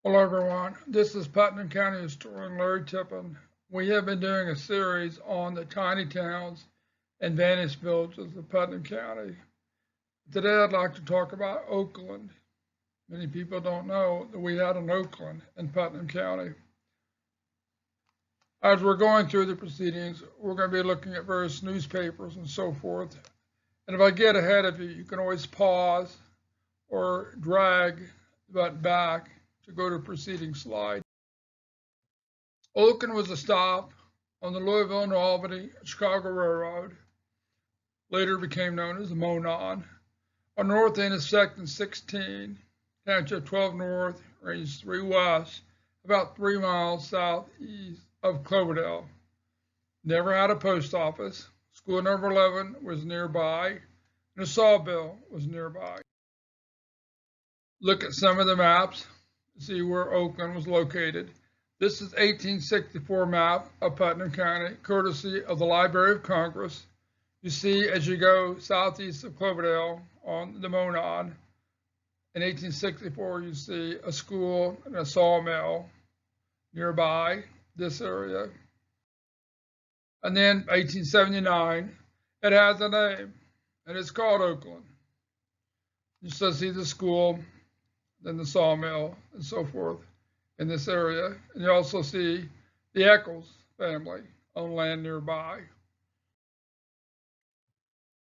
Hello everyone, this is Putnam County historian Larry Tippin. We have been doing a series on the tiny towns and vanished villages of Putnam County. Today I'd like to talk about Oakland. Many people don't know that we had an Oakland in Putnam County. As we're going through the proceedings, we're going to be looking at various newspapers and so forth. And if I get ahead of you, you can always pause or drag the button back to go to preceding slide. Oakland was a stop on the Louisville and Albany Chicago Railroad, later became known as the Monon. On north end is section 16, township 12 north, range 3 west, about 3 miles southeast of Cloverdale. Never had a post office. School number 11 was nearby, and a sawmill was nearby. Look at some of the maps. See where Oakland was located. This is 1864 map of Putnam County, courtesy of the Library of Congress. You see as you go southeast of Cloverdale on the Monon, in 1864 you see a school and a sawmill nearby this area. And then 1879, it has a name, and it's called Oakland. You still see the school, then the sawmill, and so forth in this area. And you also see the Eccles family on land nearby.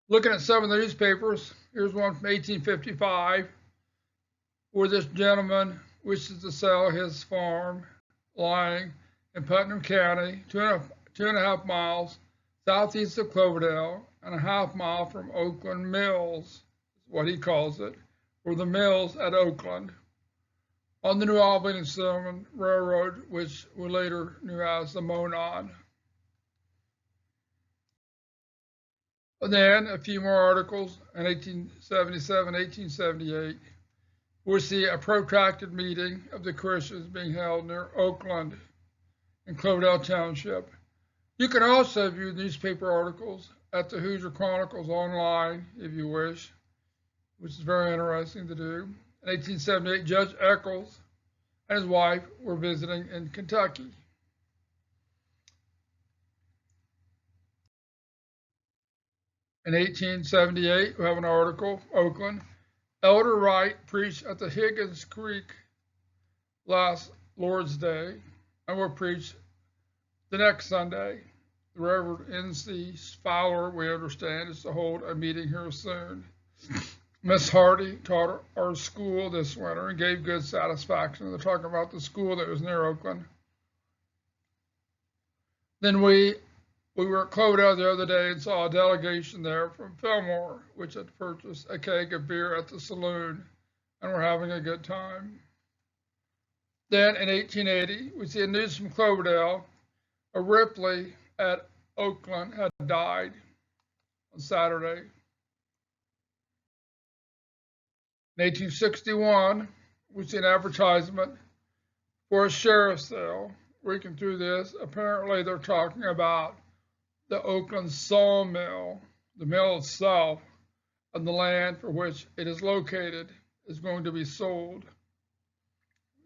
Looking at some of the newspapers, here's one from 1855, where this gentleman wishes to sell his farm lying in Putnam County, two and a half miles southeast of Cloverdale and a half mile from Oakland Mills, is what he calls it, or the mills at Oakland, on the New Albany and Selman Railroad, which we later knew as the Monon. And then a few more articles in 1877, 1878, we see a protracted meeting of the Christians being held near Oakland in Cloverdale Township. You can also view newspaper articles at the Hoosier Chronicles online if you wish, which is very interesting to do. In 1878, Judge Eccles and his wife were visiting in Kentucky. In 1878, we have an article, Oakland. Elder Wright preached at the Higgins Creek last Lord's Day and will preach the next Sunday. The Reverend N.C. Fowler, we understand, is to hold a meeting here soon. Miss Hardy taught our school this winter and gave good satisfaction. They're talking about the school that was near Oakland. Then we were at Cloverdale the other day and saw a delegation there from Fillmore, which had purchased a keg of beer at the saloon, and were having a good time. Then in 1880, we see a news from Cloverdale. A Ripley at Oakland had died on Saturday. In 1861, we see an advertisement for a sheriff's sale. Reading through this, apparently they're talking about the Oakland sawmill. The mill itself and the land for which it is located is going to be sold.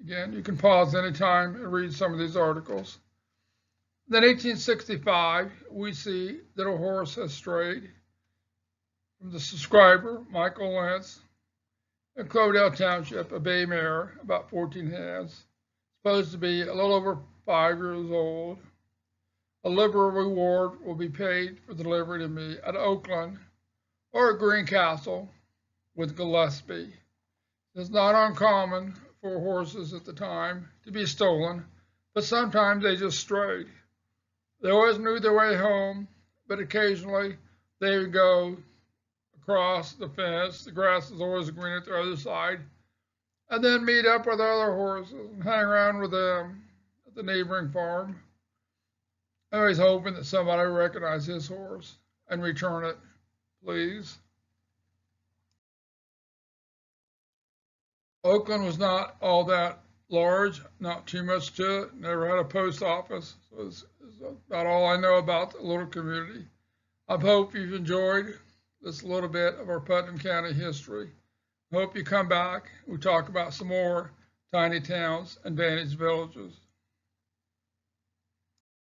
Again, you can pause anytime and read some of these articles. Then 1865, we see that a horse has strayed from the subscriber, Michael Lentz, in Cloverdale Township, a bay mare, about 14 hands, supposed to be a little over 5 years old. A liberal reward will be paid for delivery to me at Oakland or at Greencastle with Gillespie. It's not uncommon for horses at the time to be stolen, but sometimes they just strayed. They always knew their way home, but occasionally they would go across the fence. The grass is always green at the other side, and then meet up with other horses and hang around with them at the neighboring farm. Always hoping that somebody will recognize his horse and return it, please. Oakland was not all that large, not too much to it, never had a post office. So it's about all I know about the little community. I hope you've enjoyed this little bit of our Putnam County history. I hope you come back. We talk about some more tiny towns and vanished villages.